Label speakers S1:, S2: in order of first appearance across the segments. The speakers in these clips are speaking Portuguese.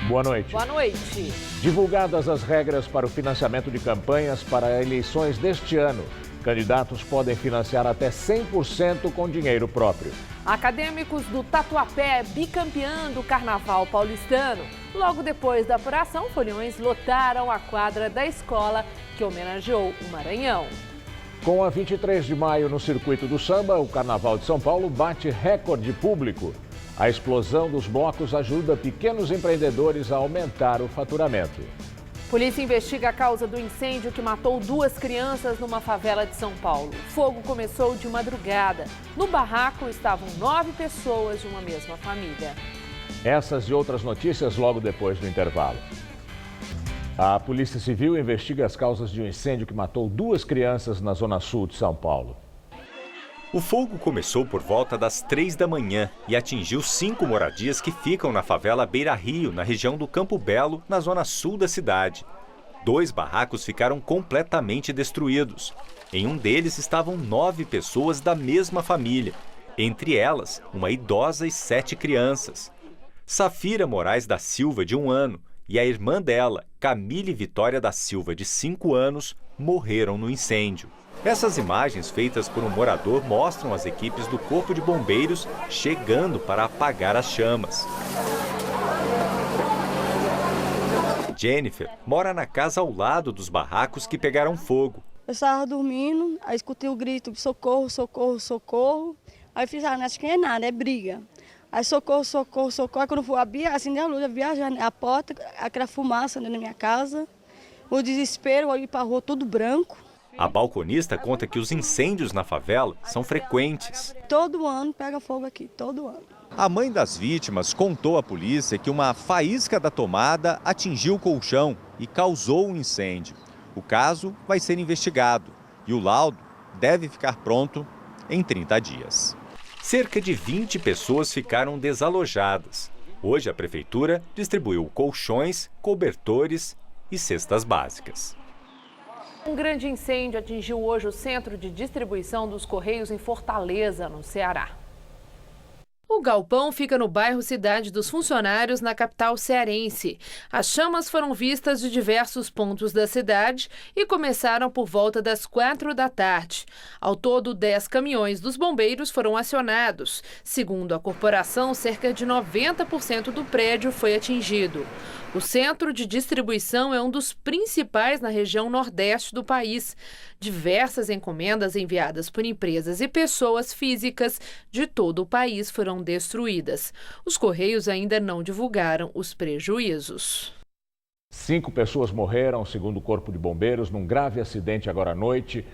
S1: Boa noite.
S2: Boa noite.
S1: Divulgadas as regras para o financiamento de campanhas para eleições deste ano. Candidatos podem financiar até 100% com dinheiro próprio.
S2: Acadêmicos do Tatuapé bicampeão do Carnaval paulistano. Logo depois da apuração, foliões lotaram a quadra da escola que homenageou o Maranhão.
S1: Com a 23 de maio no circuito do samba, o Carnaval de São Paulo bate recorde público. A explosão dos blocos ajuda pequenos empreendedores a aumentar o faturamento.
S2: Polícia investiga a causa do incêndio que matou 2 crianças numa favela de São Paulo. O fogo começou de madrugada. No barraco estavam 9 pessoas de uma mesma família.
S1: Essas e outras notícias logo depois do intervalo. A Polícia Civil investiga as causas de um incêndio que matou 2 crianças na zona sul de São Paulo.
S3: O fogo começou por volta das 3 da manhã e atingiu 5 moradias que ficam na favela Beira Rio, na região do Campo Belo, na zona sul da cidade. 2 barracos ficaram completamente destruídos. Em um deles estavam 9 pessoas da mesma família, entre elas uma idosa e 7 crianças. Safira Moraes da Silva, de 1 ano, e a irmã dela, Camille Vitória da Silva, de 5 anos, morreram no incêndio. Essas imagens feitas por um morador mostram as equipes do Corpo de Bombeiros chegando para apagar as chamas. Jennifer mora na casa ao lado dos barracos que pegaram fogo.
S4: Eu estava dormindo, aí escutei o grito, socorro, socorro, socorro. Aí fiz, acho que não é nada, é briga. Aí socorro, socorro, socorro. Aí quando eu fui abrir, acendei a luz, a porta, aquela fumaça dentro da minha casa. O desespero, eu olhei para a rua tudo branco.
S3: A balconista conta que os incêndios na favela são frequentes.
S4: Todo ano pega fogo aqui, todo ano.
S3: A mãe das vítimas contou à polícia que uma faísca da tomada atingiu o colchão e causou um incêndio. O caso vai ser investigado e o laudo deve ficar pronto em 30 dias. Cerca de 20 pessoas ficaram desalojadas. Hoje a prefeitura distribuiu colchões, cobertores e cestas básicas.
S2: Um grande incêndio atingiu hoje o centro de distribuição dos Correios em Fortaleza, no Ceará. O galpão fica no bairro Cidade dos Funcionários, na capital cearense. As chamas foram vistas de diversos pontos da cidade e começaram por volta das 4 da tarde. Ao todo, 10 caminhões dos bombeiros foram acionados. Segundo a corporação, cerca de 90% do prédio foi atingido. O centro de distribuição é um dos principais na região nordeste do país. Diversas encomendas enviadas por empresas e pessoas físicas de todo o país foram destruídas. Os Correios ainda não divulgaram os prejuízos.
S1: 5 pessoas morreram, segundo o Corpo de Bombeiros, num grave acidente agora à noite,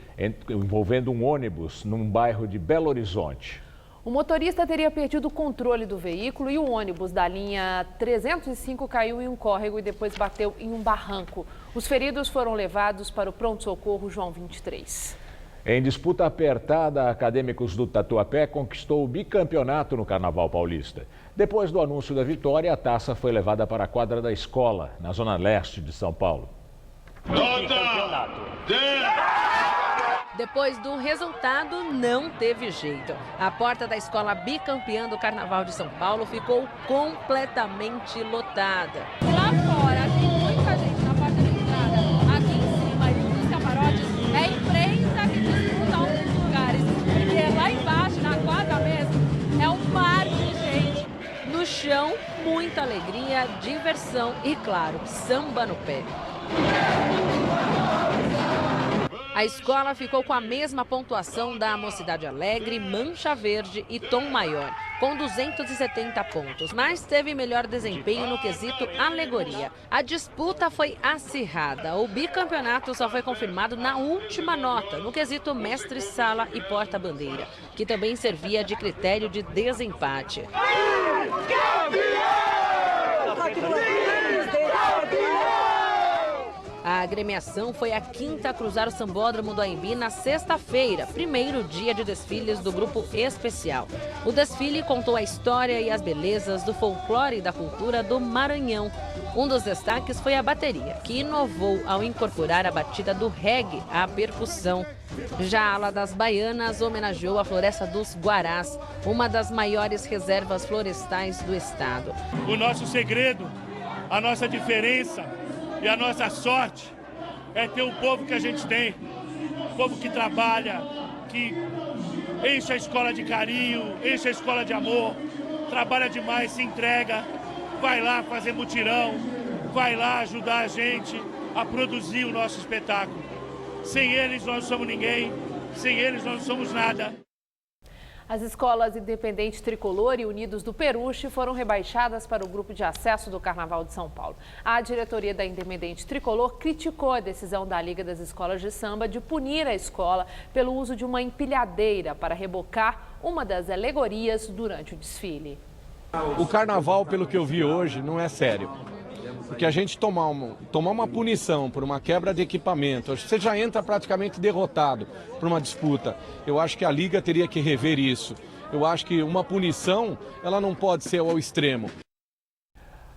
S1: envolvendo um ônibus num bairro de Belo Horizonte.
S2: O motorista teria perdido o controle do veículo e o ônibus da linha 305 caiu em um córrego e depois bateu em um barranco. Os feridos foram levados para o pronto-socorro João 23.
S1: Em disputa apertada, Acadêmicos do Tatuapé conquistou o bicampeonato no Carnaval Paulista. Depois do anúncio da vitória, a taça foi levada para a quadra da escola, na zona leste de São Paulo.
S5: Depois do resultado, não teve jeito. A porta da escola bicampeã do Carnaval de São Paulo ficou completamente lotada.
S6: Lá fora, tem muita gente na porta da entrada. Aqui em cima, e nos camarotes, é a imprensa que disputa alguns lugares. Porque lá embaixo, na quadra mesmo, é um mar de gente.
S5: No chão, muita alegria, diversão e, claro, samba no pé. A escola ficou com a mesma pontuação da Mocidade Alegre, Mancha Verde e Tom Maior, com 270 pontos, mas teve melhor desempenho no quesito alegoria. A disputa foi acirrada. O bicampeonato só foi confirmado na última nota, no quesito mestre-sala e porta-bandeira, que também servia de critério de desempate. A agremiação foi a quinta a cruzar o Sambódromo do Anhembi na sexta-feira, primeiro dia de desfiles do grupo especial. O desfile contou a história e as belezas do folclore e da cultura do Maranhão. Um dos destaques foi a bateria, que inovou ao incorporar a batida do reggae à percussão. Já a ala das baianas homenageou a Floresta dos Guarás, uma das maiores reservas florestais do estado.
S7: O nosso segredo A nossa diferença e a nossa sorte é ter o povo que a gente tem, o povo que trabalha, que enche a escola de carinho, enche a escola de amor, trabalha demais, se entrega, vai lá fazer mutirão, vai lá ajudar a gente a produzir o nosso espetáculo. Sem eles nós não somos ninguém, sem eles nós não somos nada.
S2: As escolas Independente Tricolor e Unidos do Peruche foram rebaixadas para o grupo de acesso do Carnaval de São Paulo. A diretoria da Independente Tricolor criticou a decisão da Liga das Escolas de Samba de punir a escola pelo uso de uma empilhadeira para rebocar uma das alegorias durante o desfile.
S8: O Carnaval, pelo que eu vi hoje, não é sério. Porque a gente tomar uma punição por uma quebra de equipamento, você já entra praticamente derrotado por uma disputa. Eu acho que a Liga teria que rever isso. Eu acho que uma punição, ela não pode ser ao extremo.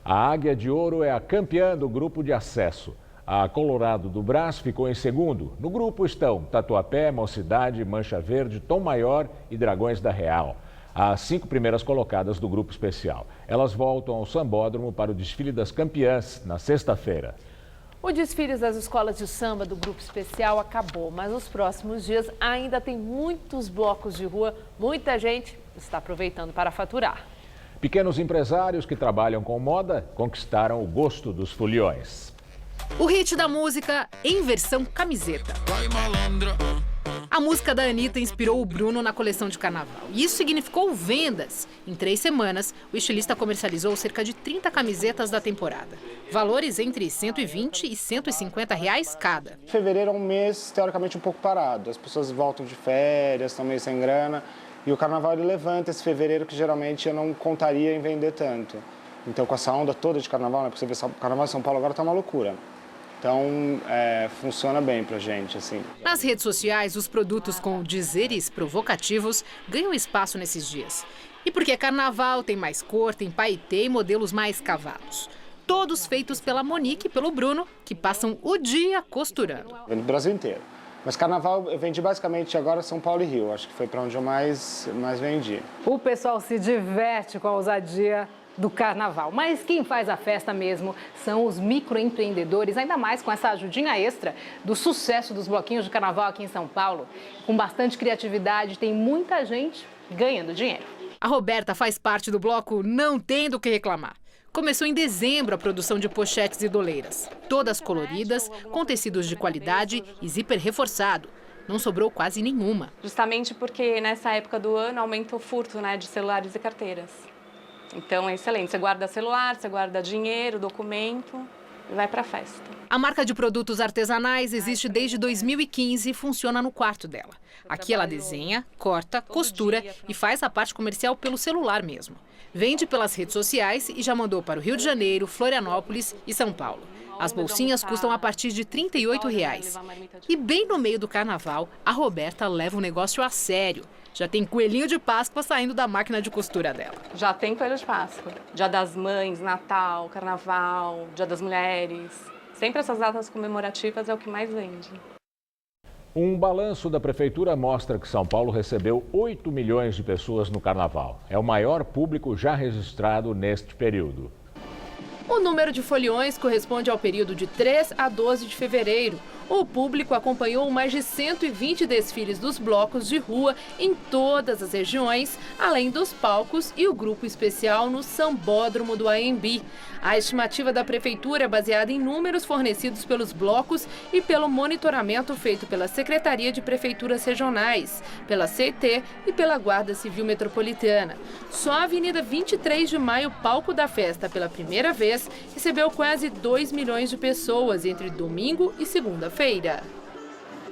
S1: A Águia de Ouro é a campeã do grupo de acesso. A Colorado do Brás ficou em segundo. No grupo estão Tatuapé, Mocidade, Mancha Verde, Tom Maior e Dragões da Real. As 5 primeiras colocadas do grupo especial. Elas voltam ao Sambódromo para o desfile das campeãs na sexta-feira.
S2: O desfile das escolas de samba do grupo especial acabou, mas nos próximos dias ainda tem muitos blocos de rua. Muita gente está aproveitando para faturar.
S1: Pequenos empresários que trabalham com moda conquistaram o gosto dos foliões.
S9: O hit da música em versão camiseta. A música da Anitta inspirou o Bruno na coleção de carnaval. E isso significou vendas. Em 3 semanas, o estilista comercializou cerca de 30 camisetas da temporada. Valores entre R$120 e R$150 cada.
S10: Fevereiro é um mês, teoricamente, um pouco parado. As pessoas voltam de férias, estão meio sem grana. E o carnaval ele levanta esse fevereiro que geralmente eu não contaria em vender tanto. Então, com essa onda toda de carnaval, né? Porque você vê, o carnaval de São Paulo agora está uma loucura. Então, funciona bem pra gente, assim.
S9: Nas redes sociais, os produtos com dizeres provocativos ganham espaço nesses dias. E porque é carnaval, tem mais cor, tem paetê e modelos mais cavalos. Todos feitos pela Monique e pelo Bruno, que passam o dia costurando.
S10: No Brasil inteiro. Mas carnaval eu vendi basicamente agora São Paulo e Rio. Acho que foi pra onde eu mais vendi.
S11: O pessoal se diverte com a ousadia do carnaval. Mas quem faz a festa mesmo são os microempreendedores, ainda mais com essa ajudinha extra do sucesso dos bloquinhos de carnaval aqui em São Paulo. Com bastante criatividade, tem muita gente ganhando dinheiro.
S9: A Roberta faz parte do bloco Não Tem do que Reclamar. Começou em dezembro a produção de pochetes e doleiras. Todas coloridas, com tecidos de qualidade e zíper reforçado. Não sobrou quase nenhuma.
S6: Justamente porque nessa época do ano aumenta o furto, de celulares e carteiras. Então é excelente, você guarda celular, você guarda dinheiro, documento e vai para a festa.
S9: A marca de produtos artesanais existe desde 2015 e funciona no quarto dela. Aqui ela desenha, corta, costura e faz a parte comercial pelo celular mesmo. Vende pelas redes sociais e já mandou para o Rio de Janeiro, Florianópolis e São Paulo. As bolsinhas custam a partir de R$38. E bem no meio do carnaval, a Roberta leva o negócio a sério. Já tem coelhinho de Páscoa saindo da máquina de costura dela.
S6: Já tem coelho de Páscoa. Dia das Mães, Natal, Carnaval, Dia das Mulheres. Sempre essas datas comemorativas é o que mais vende.
S1: Um balanço da Prefeitura mostra que São Paulo recebeu 8 milhões de pessoas no Carnaval. É o maior público já registrado neste período.
S2: O número de foliões corresponde ao período de 3 a 12 de fevereiro. O público acompanhou mais de 120 desfiles dos blocos de rua em todas as regiões, além dos palcos e o grupo especial no Sambódromo do AMB. A estimativa da Prefeitura é baseada em números fornecidos pelos blocos e pelo monitoramento feito pela Secretaria de Prefeituras Regionais, pela CET e pela Guarda Civil Metropolitana. Só a Avenida 23 de Maio, palco da festa pela primeira vez, recebeu quase 2 milhões de pessoas entre domingo e segunda-feira.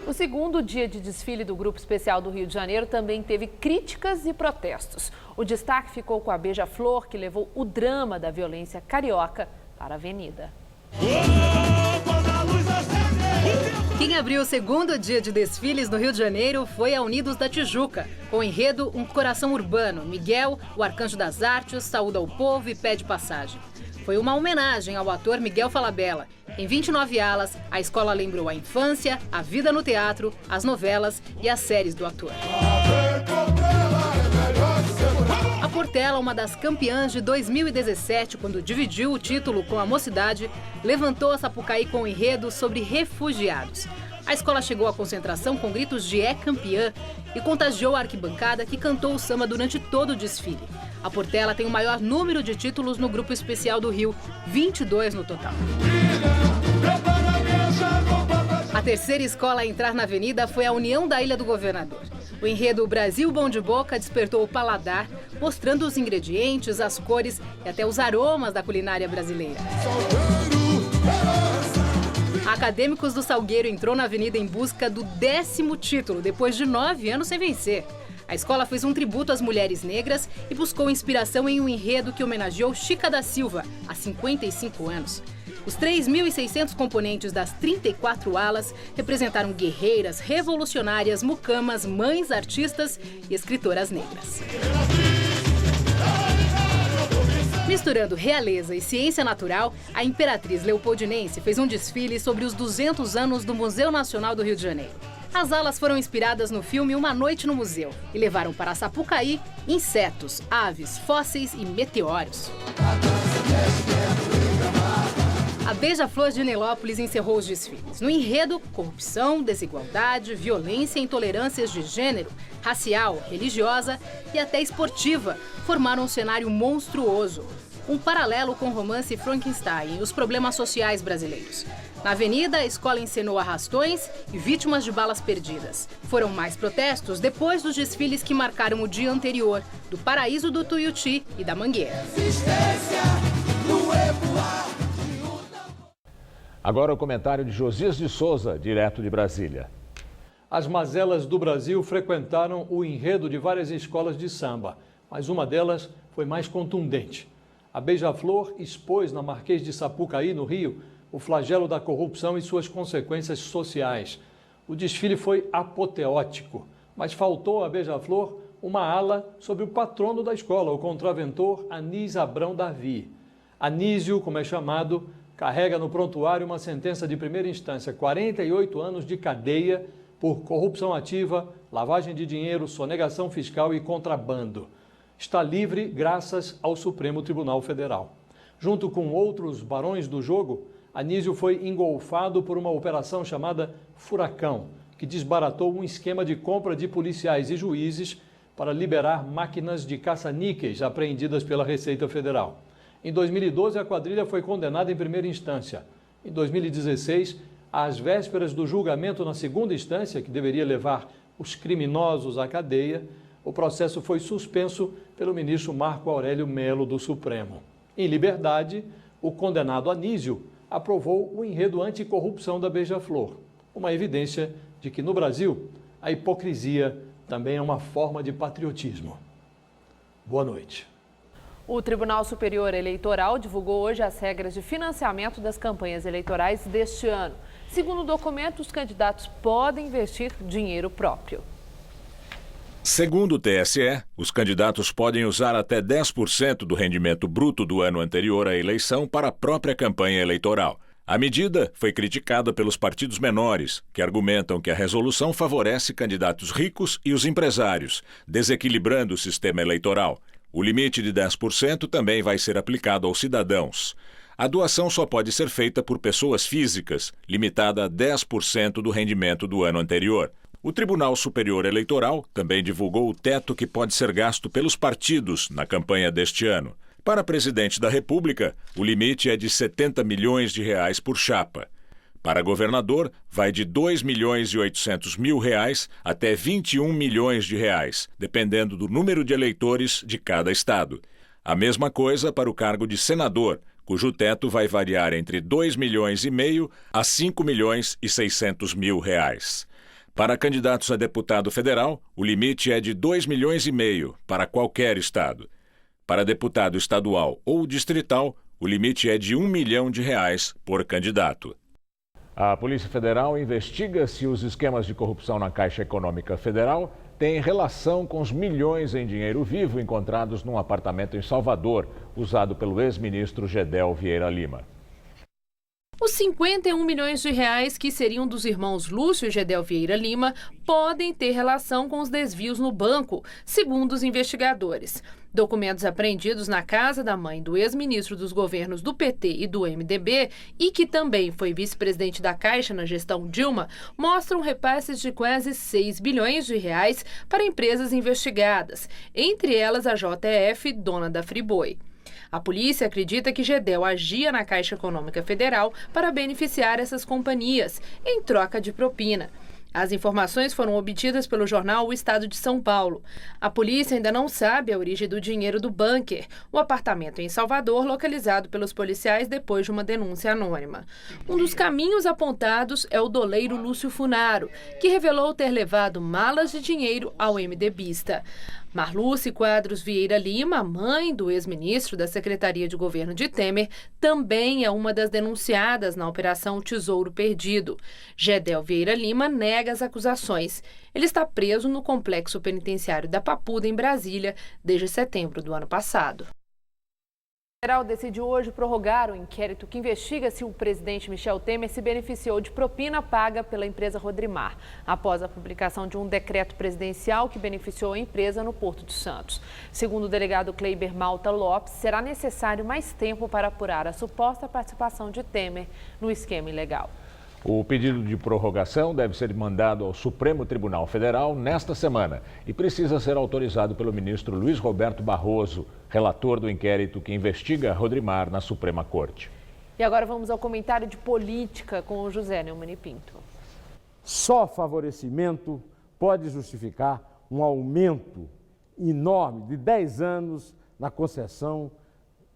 S2: O segundo dia de desfile do Grupo Especial do Rio de Janeiro também teve críticas e protestos. O destaque ficou com a Beija-Flor, que levou o drama da violência carioca para a avenida.
S9: Quem abriu o segundo dia de desfiles no Rio de Janeiro foi a Unidos da Tijuca, com o enredo Um Coração Urbano. Miguel, o arcanjo das artes, saúda o povo e pede passagem. Foi uma homenagem ao ator Miguel Falabella. Em 29 alas, a escola lembrou a infância, a vida no teatro, as novelas e as séries do ator. A Portela, uma das campeãs de 2017, quando dividiu o título com a Mocidade, levantou a Sapucaí com um enredo sobre refugiados. A escola chegou à concentração com gritos de "é campeã" e contagiou a arquibancada, que cantou o samba durante todo o desfile. A Portela tem o maior número de títulos no Grupo Especial do Rio, 22 no total. A terceira escola a entrar na avenida foi a União da Ilha do Governador. O enredo Brasil Bom de Boca despertou o paladar, mostrando os ingredientes, as cores e até os aromas da culinária brasileira. Acadêmicos do Salgueiro entrou na avenida em busca do 10º título, depois de 9 anos sem vencer. A escola fez um tributo às mulheres negras e buscou inspiração em um enredo que homenageou Chica da Silva, há 55 anos. Os 3.600 componentes das 34 alas representaram guerreiras, revolucionárias, mucamas, mães, artistas e escritoras negras. Misturando realeza e ciência natural, a Imperatriz Leopoldinense fez um desfile sobre os 200 anos do Museu Nacional do Rio de Janeiro. As alas foram inspiradas no filme Uma Noite no Museu e levaram para Sapucaí insetos, aves, fósseis e meteoros. A Beija-Flor de Nilópolis encerrou os desfiles. No enredo, corrupção, desigualdade, violência e intolerâncias de gênero, racial, religiosa e até esportiva formaram um cenário monstruoso. Um paralelo com o romance Frankenstein e os problemas sociais brasileiros. Na avenida, a escola encenou arrastões e vítimas de balas perdidas. Foram mais protestos depois dos desfiles que marcaram o dia anterior, do Paraíso do Tuiuti e da Mangueira.
S1: Agora o comentário de Josias de Souza, direto de Brasília.
S12: As mazelas do Brasil frequentaram o enredo de várias escolas de samba, mas uma delas foi mais contundente. A Beija-Flor expôs na Marquês de Sapucaí, no Rio, o flagelo da corrupção e suas consequências sociais. O desfile foi apoteótico, mas faltou à Beija-Flor uma ala sobre o patrono da escola, o contraventor Anísio Abrão Davi. Anísio, como é chamado, carrega no prontuário uma sentença de primeira instância, 48 anos de cadeia por corrupção ativa, lavagem de dinheiro, sonegação fiscal e contrabando. Está livre graças ao Supremo Tribunal Federal. Junto com outros barões do jogo, Anísio foi engolfado por uma operação chamada Furacão, que desbaratou um esquema de compra de policiais e juízes para liberar máquinas de caça-níqueis apreendidas pela Receita Federal. Em 2012, a quadrilha foi condenada em primeira instância. Em 2016, às vésperas do julgamento na segunda instância, que deveria levar os criminosos à cadeia, o processo foi suspenso pelo ministro Marco Aurélio Melo do Supremo. Em liberdade, o condenado Anísio aprovou o enredo anticorrupção da Beija-Flor, uma evidência de que no Brasil a hipocrisia também é uma forma de patriotismo. Boa noite.
S2: O Tribunal Superior Eleitoral divulgou hoje as regras de financiamento das campanhas eleitorais deste ano. Segundo o documento, os candidatos podem investir dinheiro próprio.
S13: Segundo o TSE, os candidatos podem usar até 10% do rendimento bruto do ano anterior à eleição para a própria campanha eleitoral. A medida foi criticada pelos partidos menores, que argumentam que a resolução favorece candidatos ricos e os empresários, desequilibrando o sistema eleitoral. O limite de 10% também vai ser aplicado aos cidadãos. A doação só pode ser feita por pessoas físicas, limitada a 10% do rendimento do ano anterior. O Tribunal Superior Eleitoral também divulgou o teto que pode ser gasto pelos partidos na campanha deste ano. Para presidente da República, o limite é de R$ 70 milhões por chapa. Para governador, vai de R$ 2.800.000 até R$ 21 milhões, dependendo do número de eleitores de cada estado. A mesma coisa para o cargo de senador, cujo teto vai variar entre R$ 2,5 milhões a R$ 5.600.000. Para candidatos a deputado federal, o limite é de R$ 2,5 milhões para qualquer estado. Para deputado estadual ou distrital, o limite é de R$ 1 milhão por candidato.
S1: A Polícia Federal investiga se os esquemas de corrupção na Caixa Econômica Federal têm relação com os milhões em dinheiro vivo encontrados num apartamento em Salvador, usado pelo ex-ministro Gedel Vieira Lima.
S2: Os 51 milhões de reais que seriam dos irmãos Lúcio e Gedel Vieira Lima podem ter relação com os desvios no banco, segundo os investigadores. Documentos apreendidos na casa da mãe do ex-ministro dos governos do PT e do MDB e que também foi vice-presidente da Caixa na gestão Dilma, mostram repasses de quase 6 bilhões de reais para empresas investigadas, entre elas a JF, dona da Friboi. A polícia acredita que Gedel agia na Caixa Econômica Federal para beneficiar essas companhias, em troca de propina. As informações foram obtidas pelo jornal O Estado de São Paulo. A polícia ainda não sabe a origem do dinheiro do bunker, o apartamento em Salvador localizado pelos policiais depois de uma denúncia anônima. Um dos caminhos apontados é o doleiro Lúcio Funaro, que revelou ter levado malas de dinheiro ao MDBista. Marluce Quadros Vieira Lima, mãe do ex-ministro da Secretaria de Governo de Temer, também é uma das denunciadas na Operação Tesouro Perdido. Gedel Vieira Lima nega as acusações. Ele está preso no complexo penitenciário da Papuda, em Brasília, desde setembro do ano passado.
S14: O federal decidiu hoje prorrogar o inquérito que investiga se o presidente Michel Temer se beneficiou de propina paga pela empresa Rodrimar, após a publicação de um decreto presidencial que beneficiou a empresa no Porto de Santos. Segundo o delegado Kleiber Malta Lopes, será necessário mais tempo para apurar a suposta participação de Temer no esquema ilegal.
S1: O pedido de prorrogação deve ser mandado ao Supremo Tribunal Federal nesta semana e precisa ser autorizado pelo ministro Luiz Roberto Barroso, relator do inquérito que investiga Rodrimar na Suprema Corte.
S14: E agora vamos ao comentário de política com o José Neumann e Pinto.
S15: Só favorecimento pode justificar um aumento enorme de 10 anos na concessão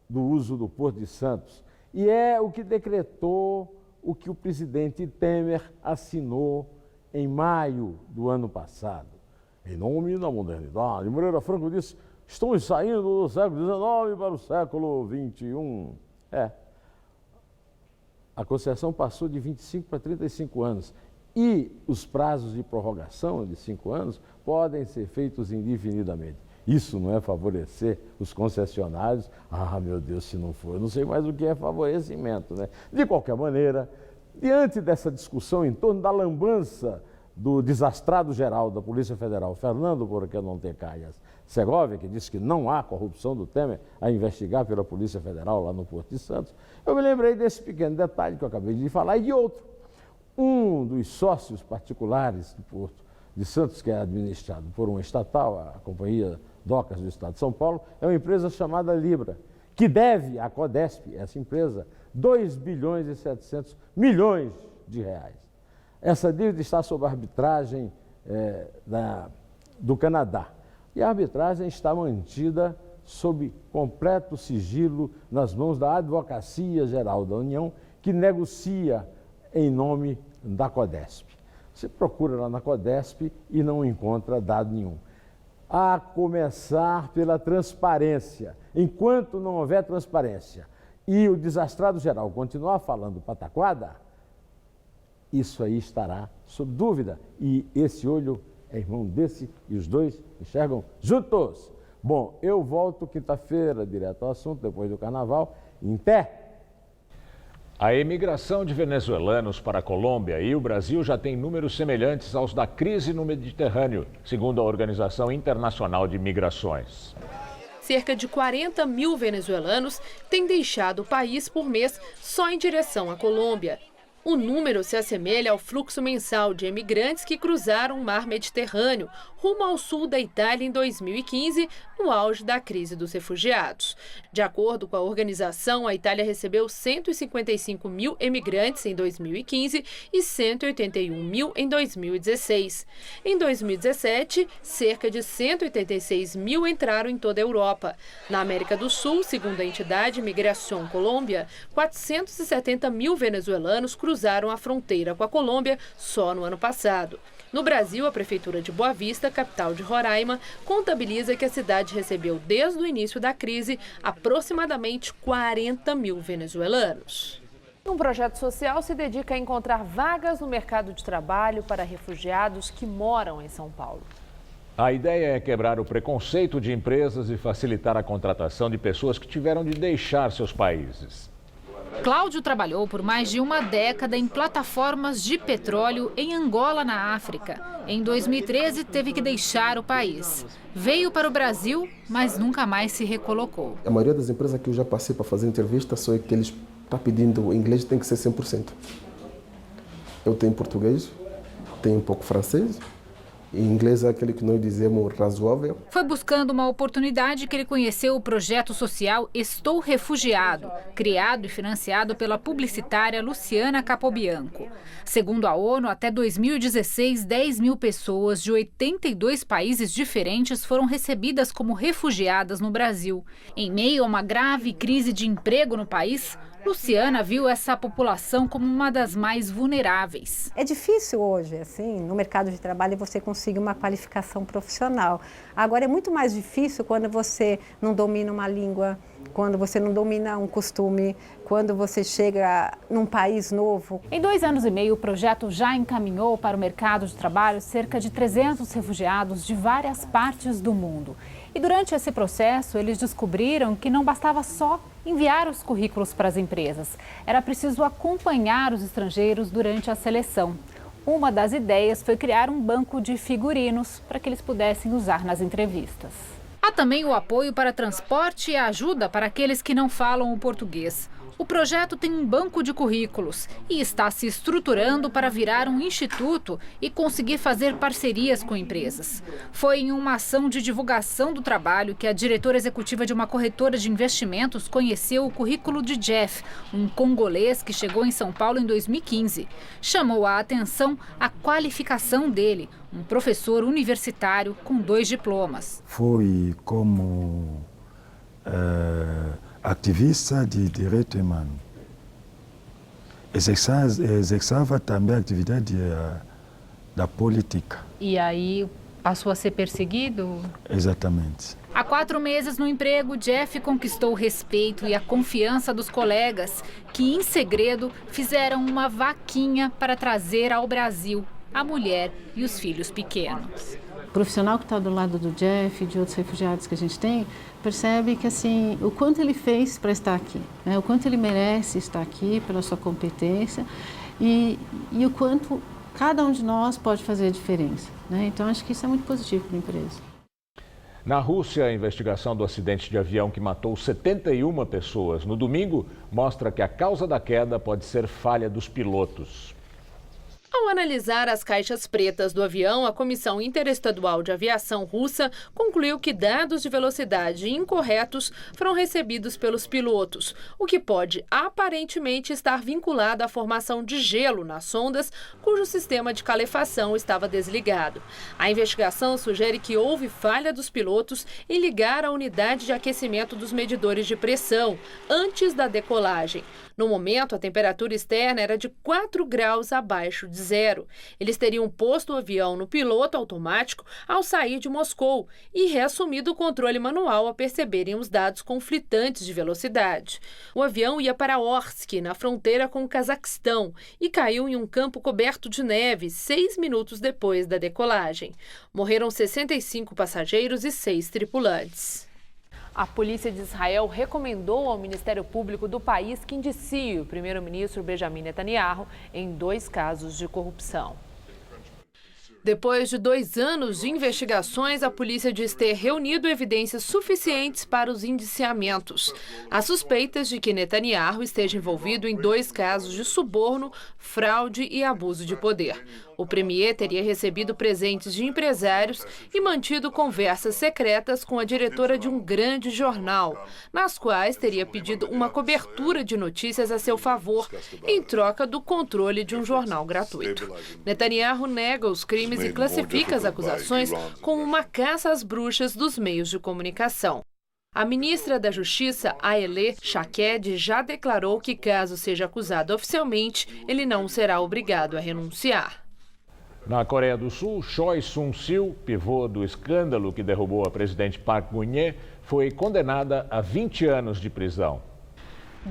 S15: do uso do Porto de Santos. E é o que decretou o que o presidente Temer assinou em maio do ano passado. Em nome da modernidade, Moreira Franco disse: estamos saindo do século XIX para o século XXI. A concessão passou de 25 para 35 anos e os prazos de prorrogação de 5 anos podem ser feitos indefinidamente. Isso não é favorecer os concessionários? Ah, meu Deus, se não for, eu não sei mais o que é favorecimento, né? De qualquer maneira, diante dessa discussão em torno da lambança do desastrado geral da Polícia Federal, Fernando Porquê-não-te-calhas Segovia, que disse que não há corrupção do Temer a investigar pela Polícia Federal lá no Porto de Santos, eu me lembrei desse pequeno detalhe que eu acabei de falar e de outro. Um dos sócios particulares do Porto de Santos, que é administrado por uma estatal, a Companhia Docas do Estado de São Paulo, é uma empresa chamada Libra, que deve à Codesp, essa empresa, 2 bilhões e 700 milhões de reais. Essa dívida está sob arbitragem do Canadá. E a arbitragem está mantida sob completo sigilo nas mãos da Advocacia Geral da União, que negocia em nome da Codesp. Você procura lá na Codesp e não encontra dado nenhum. A começar pela transparência. Enquanto não houver transparência e o desastrado geral continuar falando pataquada, isso aí estará sob dúvida. E esse olho é irmão desse e os dois enxergam juntos. Bom, eu volto quinta-feira, direto ao assunto, depois do carnaval, em pé.
S1: A imigração de venezuelanos para a Colômbia e o Brasil já tem números semelhantes aos da crise no Mediterrâneo, segundo a Organização Internacional de Migrações.
S2: Cerca de 40 mil venezuelanos têm deixado o país por mês só em direção à Colômbia. O número se assemelha ao fluxo mensal de imigrantes que cruzaram o mar Mediterrâneo rumo ao sul da Itália em 2015, no auge da crise dos refugiados. De acordo com a organização, a Itália recebeu 155 mil imigrantes em 2015 e 181 mil em 2016. Em 2017, cerca de 186 mil entraram em toda a Europa. Na América do Sul, segundo a entidade Migración Colômbia, 470 mil venezuelanos cruzaram a fronteira com a Colômbia só no ano passado. No Brasil, a Prefeitura de Boa Vista, capital de Roraima, contabiliza que a cidade recebeu, desde o início da crise, aproximadamente 40 mil venezuelanos.
S14: Um projeto social se dedica a encontrar vagas no mercado de trabalho para refugiados que moram em São Paulo.
S1: A ideia é quebrar o preconceito de empresas e facilitar a contratação de pessoas que tiveram de deixar seus países.
S9: Cláudio trabalhou por mais de uma década em plataformas de petróleo em Angola, na África. Em 2013, teve que deixar o país. Veio para o Brasil, mas nunca mais se recolocou.
S16: A maioria das empresas que eu já passei para fazer entrevista, só é que eles estão pedindo o inglês, tem que ser 100%. Eu tenho português, tenho um pouco francês. Em inglês é aquele que nós dizemos razoável.
S9: Foi buscando uma oportunidade que ele conheceu o projeto social Estou Refugiado, criado e financiado pela publicitária Luciana Capobianco. Segundo a ONU, até 2016, 10 mil pessoas de 82 países diferentes foram recebidas como refugiadas no Brasil. Em meio a uma grave crise de emprego no país, Luciana viu essa população como uma das mais vulneráveis.
S17: É difícil hoje, assim, no mercado de trabalho, você conseguir uma qualificação profissional. Agora, é muito mais difícil quando você não domina uma língua, quando você não domina um costume, quando você chega num país novo.
S11: Em 2 anos e meio, o projeto já encaminhou para o mercado de trabalho cerca de 300 refugiados de várias partes do mundo. E durante esse processo, eles descobriram que não bastava só enviar os currículos para as empresas. Era preciso acompanhar os estrangeiros durante a seleção. Uma das ideias foi criar um banco de figurinos para que eles pudessem usar nas entrevistas.
S9: Há também o apoio para transporte e ajuda para aqueles que não falam o português. O projeto tem um banco de currículos e está se estruturando para virar um instituto e conseguir fazer parcerias com empresas. Foi em uma ação de divulgação do trabalho que a diretora executiva de uma corretora de investimentos conheceu o currículo de Jeff, um congolês que chegou em São Paulo em 2015. Chamou a atenção a qualificação dele, um professor universitário com 2 diplomas.
S18: Foi como ativista de direito humano. Exerçava também a atividade da política.
S11: E aí passou a ser perseguido?
S18: Exatamente.
S9: Há 4 meses no emprego, Jeff conquistou o respeito e a confiança dos colegas, que em segredo fizeram uma vaquinha para trazer ao Brasil a mulher e os filhos pequenos.
S19: O profissional que está do lado do Jeff e de outros refugiados que a gente tem, percebe que assim, o quanto ele fez para estar aqui, né? O quanto ele merece estar aqui pela sua competência e o quanto cada um de nós pode fazer a diferença, né? Então acho que isso é muito positivo para a empresa.
S1: Na Rússia, a investigação do acidente de avião que matou 71 pessoas no domingo mostra que a causa da queda pode ser falha dos pilotos.
S2: Ao analisar as caixas pretas do avião, a Comissão Interestadual de Aviação Russa concluiu que dados de velocidade incorretos foram recebidos pelos pilotos, o que pode aparentemente estar vinculado à formação de gelo nas sondas, cujo sistema de calefação estava desligado. A investigação sugere que houve falha dos pilotos em ligar a unidade de aquecimento dos medidores de pressão antes da decolagem. No momento, a temperatura externa era de 4 graus abaixo de zero. Eles teriam posto o avião no piloto automático ao sair de Moscou e reassumido o controle manual ao perceberem os dados conflitantes de velocidade. O avião ia para Orsk, na fronteira com o Cazaquistão, e caiu em um campo coberto de neve 6 minutos depois da decolagem. Morreram 65 passageiros e 6 tripulantes.
S14: A polícia de Israel recomendou ao Ministério Público do país que indicie o primeiro-ministro Benjamin Netanyahu em 2 casos de corrupção.
S2: Depois de 2 anos de investigações, a polícia diz ter reunido evidências suficientes para os indiciamentos. Há suspeitas de que Netanyahu esteja envolvido em 2 casos de suborno, fraude e abuso de poder. O premier teria recebido presentes de empresários e mantido conversas secretas com a diretora de um grande jornal, nas quais teria pedido uma cobertura de notícias a seu favor, em troca do controle de um jornal gratuito. Netanyahu nega os crimes e classifica as acusações como uma caça às bruxas dos meios de comunicação. A ministra da Justiça, Ayelet Shaked, já declarou que, caso seja acusado oficialmente, ele não será obrigado a renunciar.
S1: Na Coreia do Sul, Choi Soon-sil, pivô do escândalo que derrubou a presidente Park Geun-hye, foi condenada a 20 anos de prisão.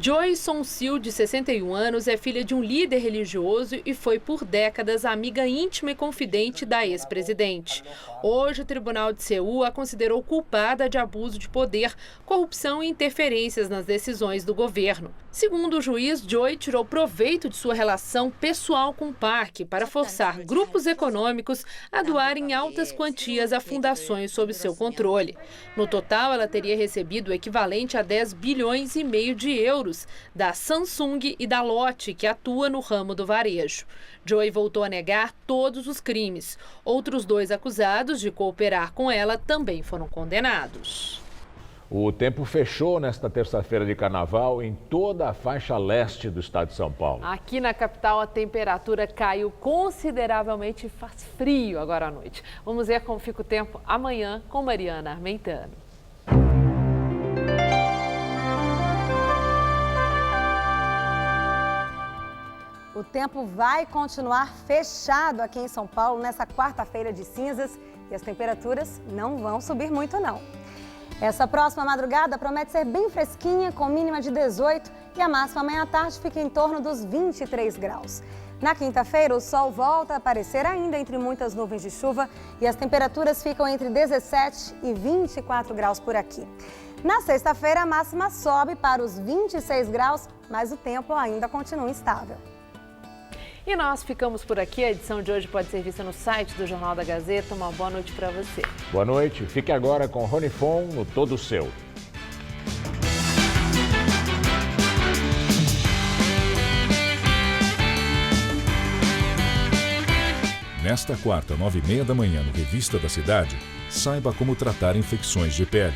S2: Joy Sonsil, de 61 anos, é filha de um líder religioso e foi por décadas amiga íntima e confidente da ex-presidente. Hoje, o Tribunal de Seul a considerou culpada de abuso de poder, corrupção e interferências nas decisões do governo. Segundo o juiz, Joy tirou proveito de sua relação pessoal com Park para forçar grupos econômicos a doarem altas quantias a fundações sob seu controle. No total, ela teria recebido o equivalente a 10 bilhões e meio de euros da Samsung e da Lotte, que atua no ramo do varejo. Joy voltou a negar todos os crimes. Outros 2 acusados de cooperar com ela também foram condenados.
S1: O tempo fechou nesta terça-feira de carnaval em toda a faixa leste do estado de São Paulo.
S14: Aqui na capital a temperatura caiu consideravelmente e faz frio agora à noite. Vamos ver como fica o tempo amanhã com Mariana Armentano.
S20: O tempo vai continuar fechado aqui em São Paulo nessa quarta-feira de cinzas e as temperaturas não vão subir muito não. Essa próxima madrugada promete ser bem fresquinha, com mínima de 18 e a máxima amanhã à tarde fica em torno dos 23 graus. Na quinta-feira, o sol volta a aparecer ainda entre muitas nuvens de chuva e as temperaturas ficam entre 17 e 24 graus por aqui. Na sexta-feira, a máxima sobe para os 26 graus, mas o tempo ainda continua instável.
S14: E nós ficamos por aqui. A edição de hoje pode ser vista no site do Jornal da Gazeta. Uma boa noite para você.
S1: Boa noite. Fique agora com Rony Fon no Todo Seu.
S21: Nesta quarta, 9h30 da manhã, no Revista da Cidade, saiba como tratar infecções de pele.